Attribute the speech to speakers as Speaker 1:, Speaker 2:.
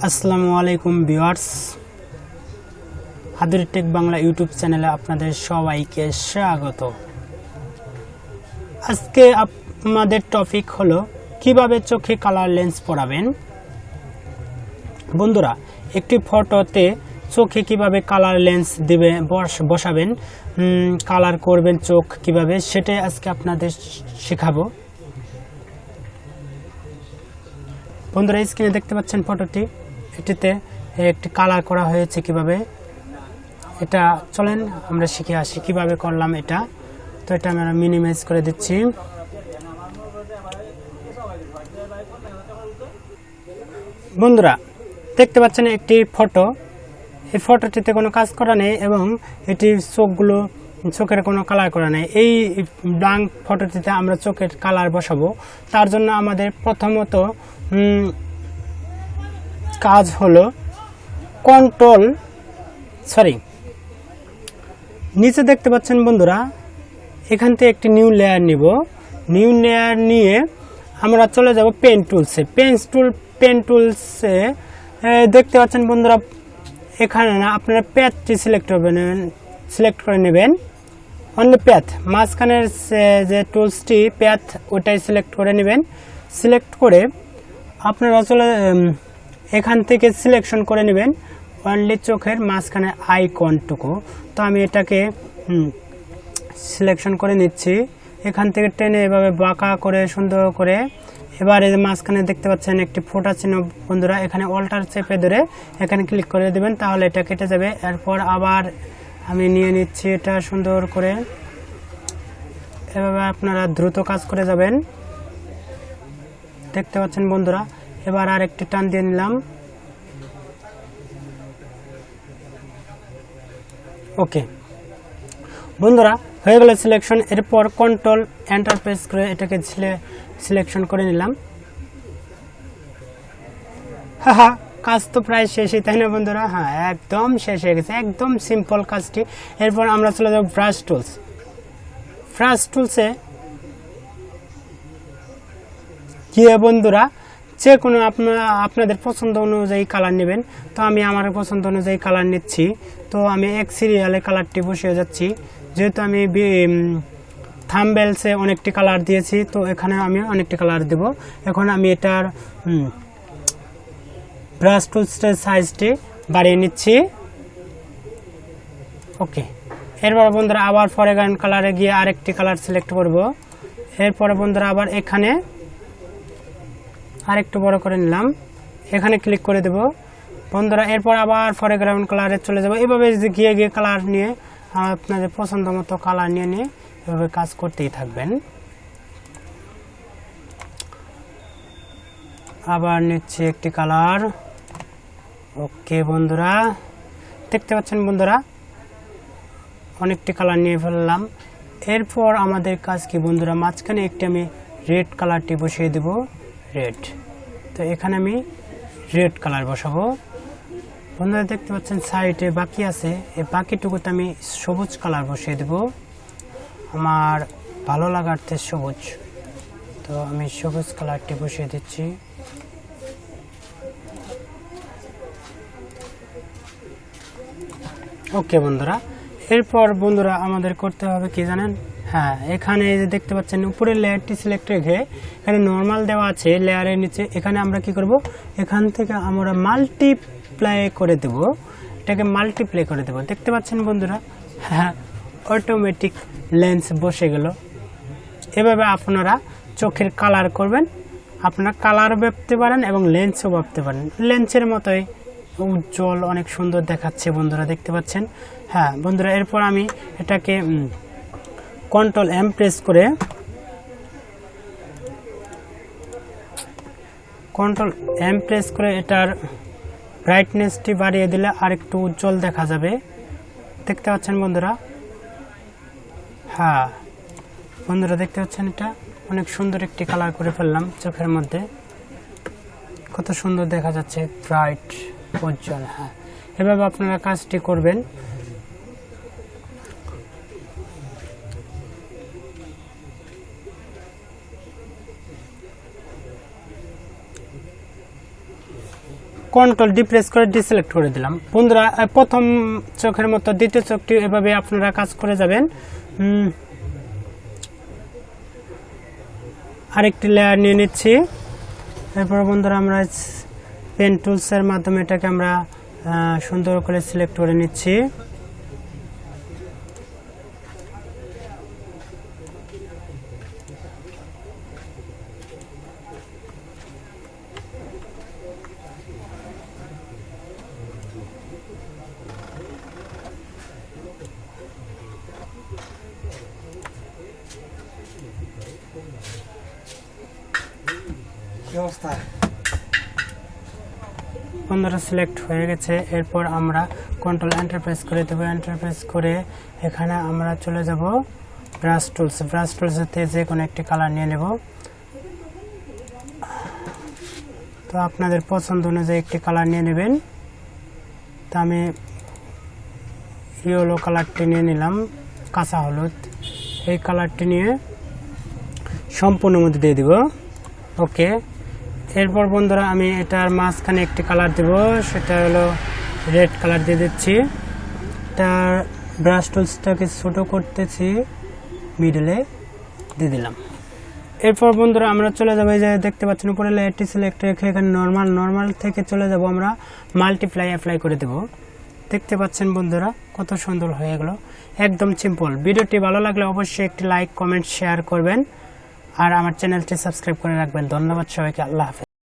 Speaker 1: আসসালামু আলাইকুম viewers, Adori take Bangla YouTube চ্যানেলে আপনাদের সবাইকে স্বাগত। আজকে আমাদের টপিক হলো কিভাবে চোখে কালার লেন্স পরাবেন। বন্ধুরা, একটি ফটোতে চোখে কিভাবে কালার লেন্স দিবে বসাবেন, কালার করবেন চোখ কিভাবে, সেটাই আজকে আপনাদের শেখাবো। বন্ধুরা, স্ক্রিনে দেখতে পাচ্ছেন ফটোটি, এটিতে একটি কালার করা হয়েছে কিভাবে। এটা চলেন আমরা শিখে আসি কিভাবে করলাম এটা। তো এটা আমরা মিনিমাইজ করে দিচ্ছি। বন্ধুরা, দেখতে পাচ্ছেন একটি ফটো, এই ফটোটিতে কোনো কাজ করা নেই এবং এটি চোখের কোনো কালার করা নেই। এই ব্ল্যাঙ্ক ফটোটিতে আমরা চোখের কালার বসাবো। তার জন্য আমাদের প্রথমত কাজ হলো নিচে দেখতে পাচ্ছেন বন্ধুরা, এখান থেকে একটি নিউ লেয়ার নিব। নিউ লেয়ার নিয়ে আমরা চলে যাব পেন টুলসে। পেন টুলসে দেখতে পাচ্ছেন বন্ধুরা, এখানে না আপনারা প্যাথটি সিলেক্ট করে নেবেন। অনলি প্যাথ, মাঝখানের যে টুলসটি প্যাথ, ওটাই সিলেক্ট করে নেবেন। সিলেক্ট করে আপনারা এখান থেকে সিলেকশন করে নেবেন অনলি চোখের মাঝখানে আইকনটুকু। তো আমি এটাকে সিলেকশন করে নিচ্ছি। এখান থেকে টেনে এভাবে বাঁকা করে সুন্দর করে, এবার এই মাঝখানে দেখতে পাচ্ছেন একটি ফোঁটা চিহ্ন বন্ধুরা, এখানে অল্টার চেপে ধরে এখানে ক্লিক করে দেবেন, তাহলে এটা কেটে যাবে। এরপর আবার আমি নিয়ে নিচ্ছি এটা সুন্দর করে। এভাবে আপনারা দ্রুত কাজ করে যাবেন। দেখতে পাচ্ছেন বন্ধুরা, এবার আর একটি টান দিয়ে নিলাম। ওকে বন্ধুরা, হয়ে গেল সিলেকশন। এরপর কন্ট্রোল এন্টার প্রেস করে এটাকে সিলেকশন করে নিলাম। কাজ তো প্রায় শেষই, তাই না বন্ধুরা? হ্যাঁ, একদম শেষ হয়ে গেছে, একদম সিম্পল কাজটি। এরপর আমরা চলে যাব ব্রাশ টুলসে গিয়ে বন্ধুরা যে কোনো আপনাদের পছন্দ অনুযায়ী কালার নেবেন। তো আমি আমার পছন্দ অনুযায়ী কালার নিচ্ছি। তো আমি এক সিরিয়ালে কালারটি বসিয়ে যাচ্ছি। যেহেতু আমি থাম্বনেইলসে অনেকটি কালার দিয়েছি, তো এখানে আমি অনেকটি কালার দেব। এখন আমি এটার ব্রাশ টুলসের সাইজটি বাড়িয়ে নিচ্ছি। ওকে, এরপর বন্ধুরা আবার ফরগ্রাউন্ড কালারে গিয়ে আরেকটি কালার সিলেক্ট করব। এরপরে বন্ধুরা আবার এখানে আরেকটু বড় করে নিলাম, এখানে ক্লিক করে দেব বন্ধুরা। এরপর আবার ফরগ্রাউন্ড কালারে চলে যাব। এভাবে গিয়ে কালার নিয়ে আপনাদের পছন্দ মতো কালার নিয়ে এভাবে কাজ করতেই থাকবেন। আবার নিচ্ছি একটি কালার। ওকে বন্ধুরা, দেখতে পাচ্ছেন বন্ধুরা, অনেকটি কালার নিয়ে ফেললাম। এরপর আমাদের কাজ কি বন্ধুরা, মাঝখানে একটি আমি রেড কালারটি বসিয়ে দেব। রেড, তো এখানে আমি রেড কালার বসাবো। বন্ধুরা দেখতে পাচ্ছেন সাইডে বাকি আছে, এই বাকিটুকুতে আমি সবুজ কালার বসিয়ে দেব। আমার ভালো লাগার্থে সবুজ, তো আমি সবুজ কালারটি বসিয়ে দিচ্ছি। ওকে বন্ধুরা, এরপর বন্ধুরা আমাদের করতে হবে কি জানেন? হ্যাঁ, এখানে যে দেখতে পাচ্ছেন উপরের লেয়ারটি সিলেক্ট রেখে এখানে নর্মাল দেওয়া আছে লেয়ারের নিচে, এখানে আমরা কি করব, এখান থেকে আমরা মাল্টিপ্লাই করে দেব। এটাকে মাল্টিপ্লাই করে দেব। দেখতে পাচ্ছেন বন্ধুরা, হ্যাঁ, অটোমেটিক লেন্স বসে গেল। এভাবে আপনারা চোখের কালার করবেন। আপনারা কালারও ভাবতে পারেন এবং লেন্সও ভাবতে পারেন। লেন্সের মতোই উজ্জ্বল, অনেক সুন্দর দেখাচ্ছে বন্ধুরা, দেখতে পাচ্ছেন। হ্যাঁ বন্ধুরা, এরপর আমি এটাকে কন্ট্রোল এম প্রেস করে এটার ব্রাইটনেসটি বাড়িয়ে দিলে আর একটু উজ্জ্বল দেখা যাবে। দেখতে পাচ্ছেন বন্ধুরা? হ্যাঁ বন্ধুরা, দেখতে পাচ্ছেন এটা অনেক সুন্দর একটি কালার করে ফেললাম চোখের মধ্যে। কত সুন্দর দেখা যাচ্ছে, ব্রাইট, উজ্জ্বল। হ্যাঁ, এভাবে আপনারা কাজটি করবেন। কন্ট্রোল ডি প্রেস করে ডিসিলেক্ট করে দিলাম। বন্ধুরা প্রথম চোখের মতো দ্বিতীয় চোখটি এভাবে আপনারা কাজ করে যাবেন। আরেকটি লেয়ার নিয়ে নিচ্ছি। এরপর বন্ধুরা আমরা পেন টুলসের মাধ্যমে এটাকে আমরা সুন্দর করে সিলেক্ট করে নিচ্ছি। বন্ধুরা সিলেক্ট হয়ে গেছে। এরপর আমরা কন্ট্রোল এন্টার প্রেস করে দেবো। এন্টার প্রেস করে এখানে আমরা চলে যাব ব্রাশ টুলস। ব্রাশ টুলসেতে যে কোনো একটি কালার নিয়ে নেব। তো আপনাদের পছন্দ অনুযায়ী একটি কালার নিয়ে নেবেন। তো আমি ইয়েলো কালারটি নিয়ে নিলাম, কাঁচা হলুদ। এই কালারটি নিয়ে সম্পূর্ণ মধ্যে দিয়ে দিব। ওকে। এরপর বন্ধুরা আমি এটার মাঝখানে একটি কালার দেব, সেটা হলো রেড কালার দিয়ে দিচ্ছি। এটার ব্রাশ টুলসটাকে ছোটো করতেছি, মিডলে দিয়ে দিলাম। এরপর বন্ধুরা আমরা চলে যাবো, এই যে দেখতে পাচ্ছেন উপরে লেয়ারটি সিলেক্ট রেখে এখানে নর্মাল থেকে চলে যাব আমরা মাল্টিপ্লাই অ্যাপ্লাই করে দেব। দেখতে পাচ্ছেন বন্ধুরা কত সুন্দর হয়ে গেল, একদম সিম্পল। ভিডিওটি ভালো লাগলে অবশ্যই একটি লাইক, কমেন্ট, শেয়ার করবেন আর আমার চ্যানেলটি সাবস্ক্রাইব করে রাখবেন। ধন্যবাদ সবাইকে, আল্লাহ হাফেজ।